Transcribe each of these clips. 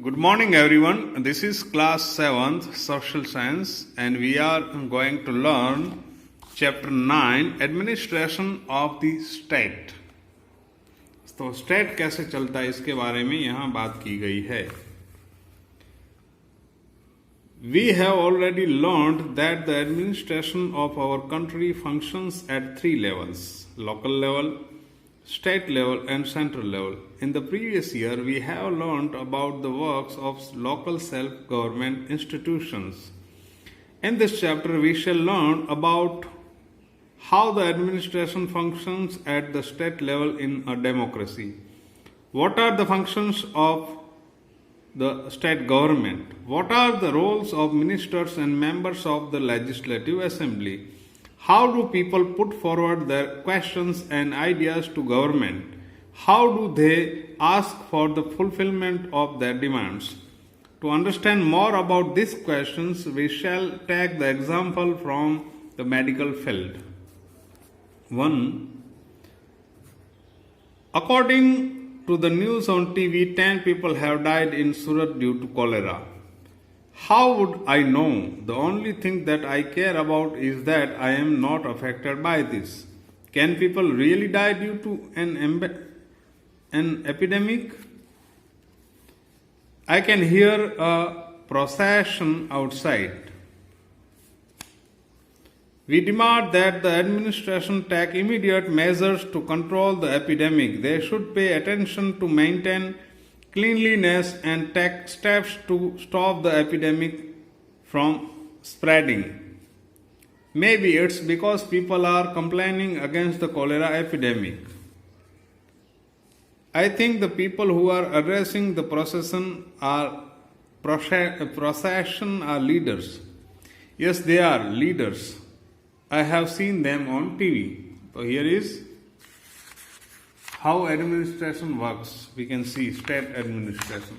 Good morning, everyone. This is class 7th social science, and we are going to learn chapter 9 administration of the state. तो state कैसे चलता है इसके बारे में यहां बात की गई है. We have already learned that the administration of our country functions at three levels: local level, state level and central level. In the previous year, we have learned about the works of local self-government institutions. In this chapter, we shall learn about how the administration functions at the state level in a democracy. What are the functions of the state government? What are the roles of ministers and members of the legislative assembly? How do people put forward their questions and ideas to government? How do they ask for the fulfillment of their demands? To understand more about these questions, we shall take the example from the medical field. 1. According to the news on TV, 10 people have died in Surat due to cholera. How would I know? The only thing that I care about is that I am not affected by this. Can people really die due to an epidemic? I can hear a procession outside. We demand that the administration take immediate measures to control the epidemic. They should pay attention to maintain cleanliness and take steps to stop the epidemic from spreading. Maybe it's because people are complaining against the cholera epidemic. I think the people who are addressing the procession are leaders. Yes, they are leaders. I have seen them on TV. So here is how administration works. We can see state administration.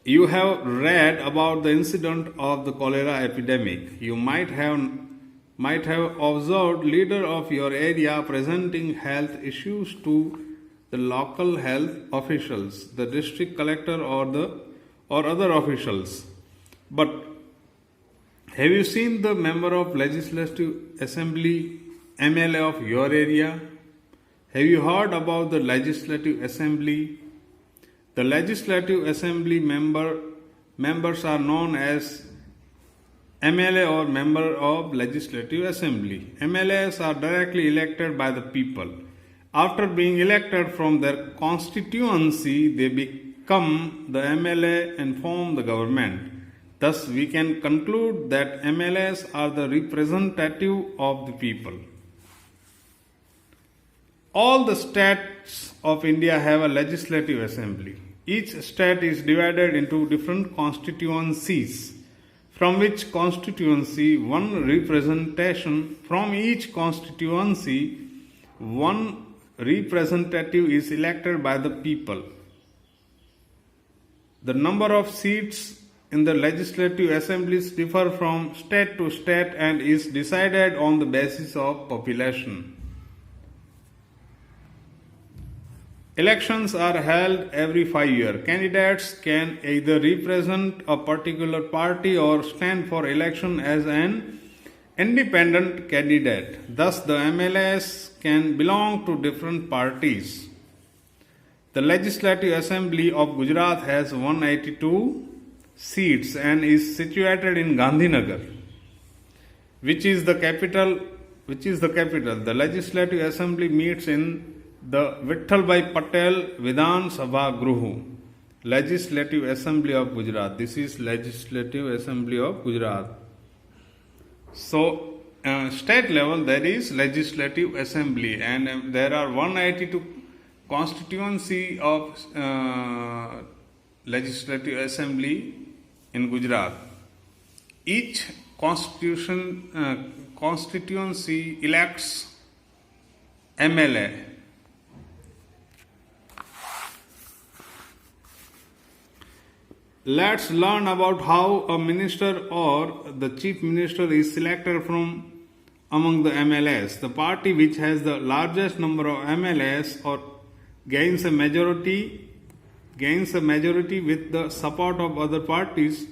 You have read about the incident of the cholera epidemic. You might have observed leader of your area presenting health issues to the local health officials, the district collector or other officials. But have you seen the member of legislative assembly, MLA of your area? Have you heard about the legislative assembly? The legislative assembly members are known as MLA or member of legislative assembly. MLAs are directly elected by the people. After being elected from their constituency, they become the MLA and form the government. Thus, we can conclude that MLAs are the representative of the people. All the states of India have a legislative assembly. Each state is divided into different constituencies, from which constituency one representative is elected by the people. The number of seats in the legislative assemblies differ from state to state and is decided on the basis of population. Elections are held every 5 years. Candidates can either represent a particular party or stand for election as an independent candidate. Thus, the MLAs can belong to different parties. The Legislative Assembly of Gujarat has 182 seats and is situated in Gandhinagar, which is the capital. The Legislative Assembly meets in the Vittalbhai Patel Vidhan Sabha Gruhu. Legislative Assembly of Gujarat. This is Legislative Assembly of Gujarat. So, state level there is Legislative Assembly, and there are 182 constituency of Legislative Assembly in Gujarat. Each constituency elects MLA. Let's learn about how a minister or the chief minister is selected from among the MLAs. The party which has the largest number of MLAs or gains a majority with the support of other parties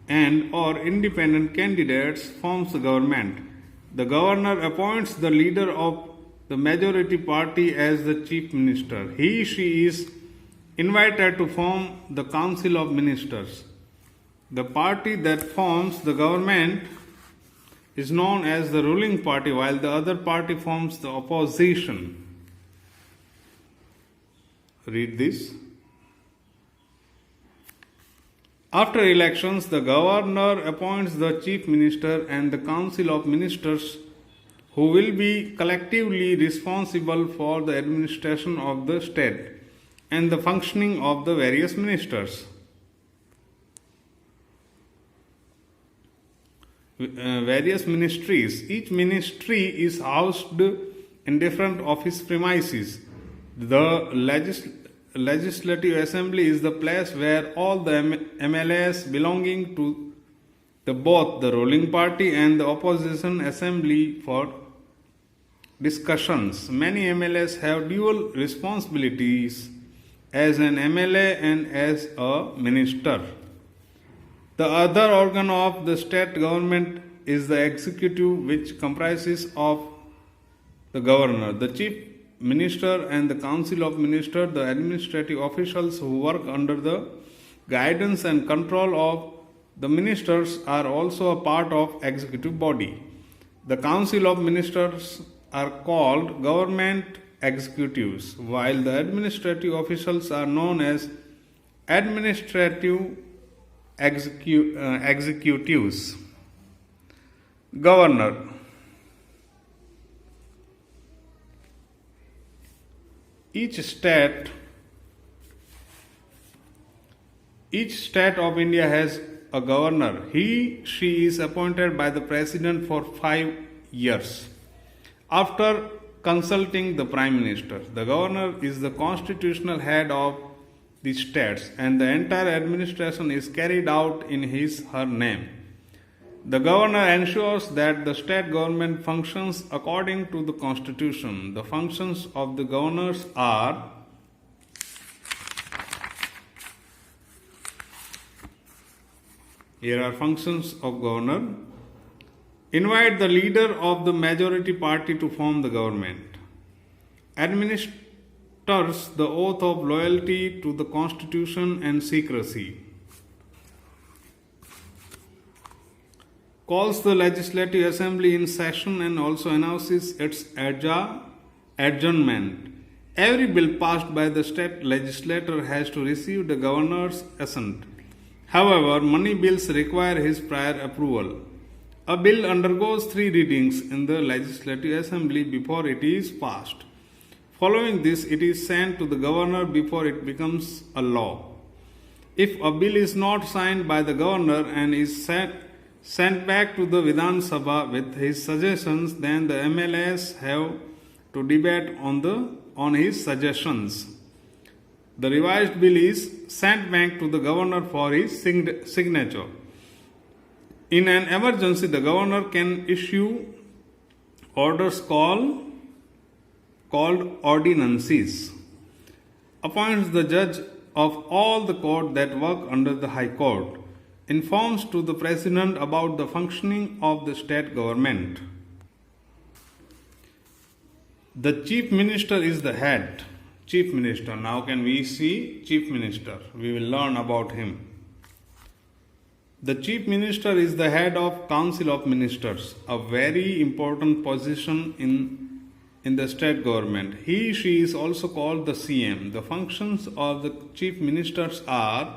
and or independent candidates, forms the government. The governor appoints the leader of the majority party as the chief minister. She is invited to form the council of ministers. The party that forms the government is known as the ruling party, while the other party forms the opposition. Read this. After elections, the governor appoints the chief minister and the council of ministers, who will be collectively responsible for the administration of the state and the functioning of the various ministers. Various ministries. Each ministry is housed in different office premises. The Legislative Assembly is the place where all the MLAs belonging to both the ruling party and the opposition assembly for discussions. Many MLAs have dual responsibilities as an MLA and as a minister. The other organ of the state government is the executive, which comprises of the governor, the chief minister and the council of ministers. The administrative officials who work under the guidance and control of the ministers are also a part of executive body. The council of ministers are called government executives, while the administrative officials are known as administrative executives. Governor. Each state of India has a governor. She is appointed by the president for 5 years. After consulting the prime minister, the governor is the constitutional head of the states, and the entire administration is carried out in her name. The governor ensures that the state government functions according to the constitution. The functions of the governors are: here are functions of governor. Invite the leader of the majority party to form the government. Administers the oath of loyalty to the constitution and secrecy. Calls the Legislative Assembly in session and also announces its adjournment. Every bill passed by the state legislature has to receive the governor's assent. However, money bills require his prior approval. A bill undergoes 3 readings in the Legislative Assembly before it is passed. Following this, it is sent to the governor before it becomes a law. If a bill is not signed by the governor and is sent back to the Vidhan Sabha with his suggestions, then the MLAs have to debate on his suggestions. The revised bill is sent back to the governor for his signature. In an emergency, the governor can issue orders called ordinances, appoints the judge of all the court that work under the High Court, informs to the President about the functioning of the state government. The Chief Minister is the head. Chief Minister. Now can we see Chief Minister? We will learn about him. The Chief Minister is the head of Council of Ministers, a very important position in the state government. She is also called the CM. The functions of the Chief Ministers are: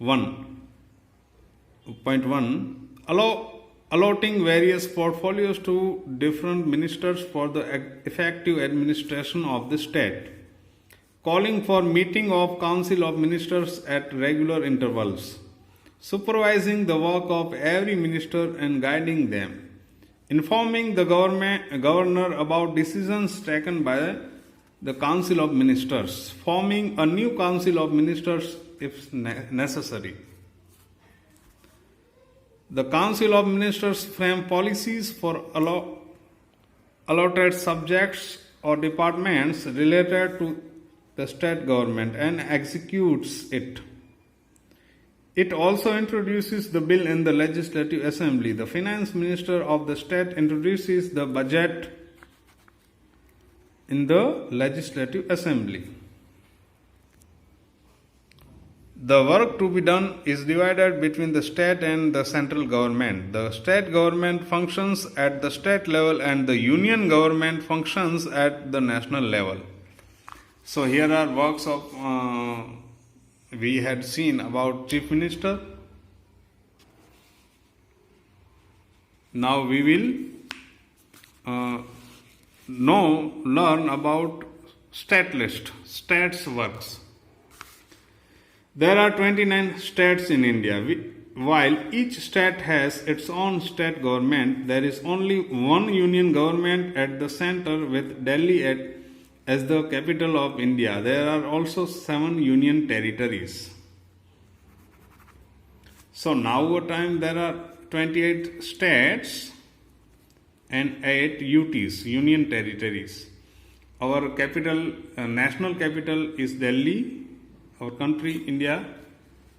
1.1 allotting various portfolios to different ministers for the effective administration of the state, calling for meeting of Council of Ministers at regular intervals, supervising the work of every minister and guiding them, informing the governor about decisions taken by the Council of Ministers, forming a new Council of Ministers if necessary. The Council of Ministers frame policies for allotted subjects or departments related the state government, and executes it. It also introduces the bill in the Legislative Assembly. The Finance Minister of the state introduces the budget in the Legislative Assembly. The work to be done is divided between the state and the central government. The state government functions at the state level and the union government functions at the national level. So here are works of we had seen about Chief Minister. Now we will learn about state list, states works. There are 29 states in India. While each state has its own state government, there is only one union government at the center with Delhi as the capital of India. There are also 7 union territories. So now over time there are 28 states and 8 UTs, union territories. Our capital, national capital is Delhi. Our country, India,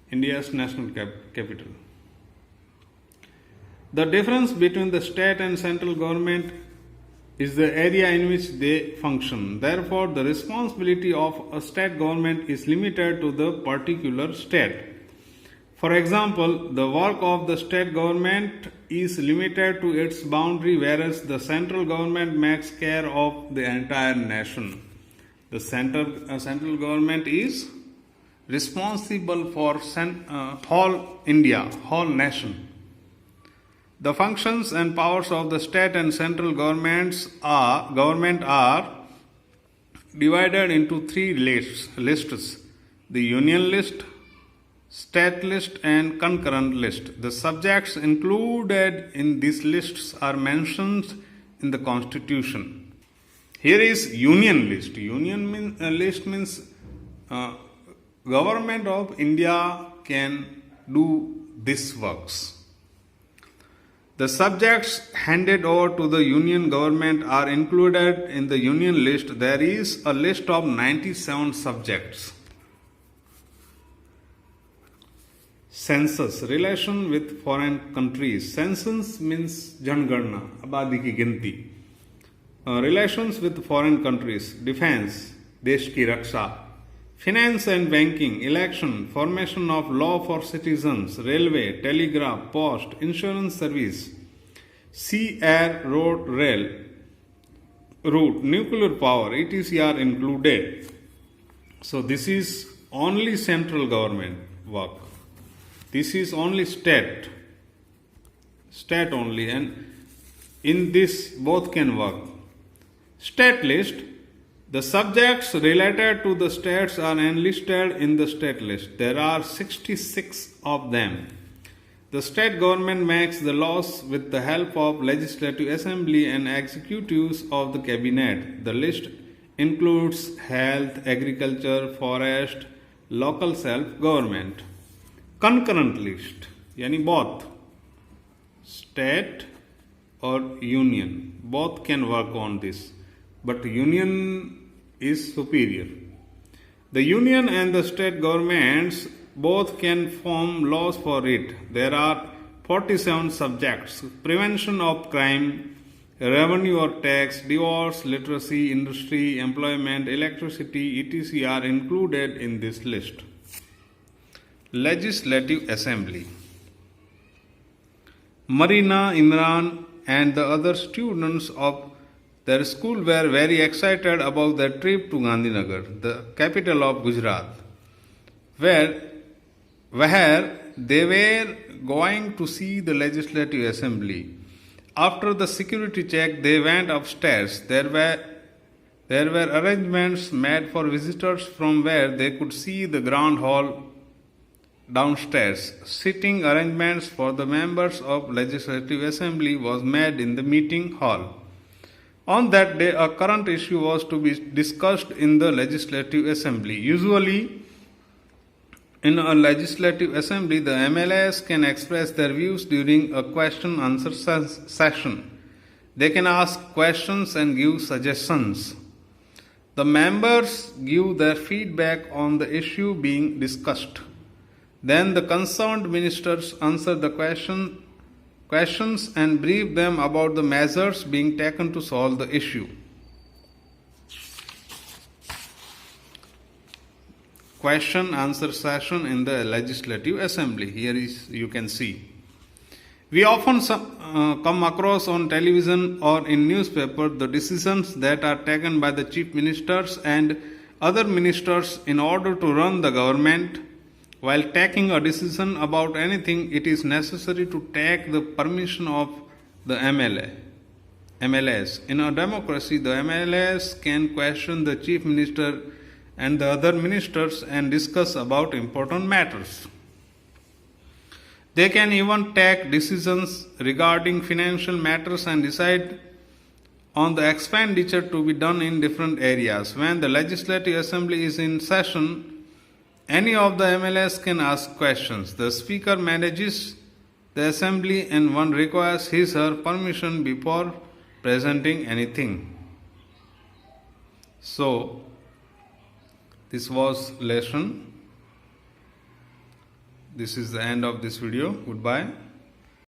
India's national capital. The difference between the state and central government is the area in which they function. Therefore, the responsibility of a state government is limited to the particular state. For example, the work of the state government is limited to its boundary, whereas the central government makes care of the entire nation. The central government is responsible for whole India, whole nation. The functions and powers of the state and central government are divided into 3 lists: the union list, state list, and concurrent list. The subjects included in these lists are mentioned in the Constitution. Here is union list. List means Government of India can do these works. The subjects handed over to the union government are included in the union list. There is a list of 97 subjects. Census, relation with foreign countries. Census means जनगणना, आबादी की गिनती. Relations with foreign countries. Defense, देश की रक्षा. Finance and banking, election, formation of law for citizens, railway, telegraph, post, insurance service, sea, air, road, rail, route, nuclear power, etc. are included. So this is only central government work. This is only state only, and in this both can work. State list. The subjects related to the states are enlisted in the state list. There are 66 of them. The state government makes the laws with the help of legislative assembly and executives of the cabinet. The list includes health, agriculture, forest, local self-government. Concurrent list, yani both state or union, both can work on this, but union is superior. The union and the state governments both can form laws for it. There are 47 subjects: prevention of crime, revenue or tax, divorce, literacy, industry, employment, electricity, etc. are included in this list. Legislative Assembly. Marina, Imran, and the other students of their school were very excited about their trip to Gandhinagar, the capital of Gujarat, where they were going to see the Legislative Assembly. After the security check, they went upstairs. There were arrangements made for visitors from where they could see the grand hall downstairs. Sitting arrangements for the members of Legislative Assembly was made in the meeting hall. On that day, a current issue was to be discussed in the Legislative Assembly. Usually, in a Legislative Assembly, the MLAs can express their views during a question-answer session. They can ask questions and give suggestions. The members give their feedback on the issue being discussed. Then the concerned ministers answer the questions and brief them about the measures being taken to solve the issue. Question answer session in the Legislative Assembly. Here is you can see. We often come across on television or in newspaper the decisions that are taken by the chief ministers and other ministers in order to run the government. While taking a decision about anything, it is necessary to take the permission of the MLAs. In a democracy, the MLAs can question the chief minister and the other ministers and discuss about important matters. They can even take decisions regarding financial matters and decide on the expenditure to be done in different areas. When the Legislative Assembly is in session, any of the MLAs can ask questions. The Speaker manages the Assembly and one requires his or her permission before presenting anything. So, this was lesson. This is the end of this video. Goodbye.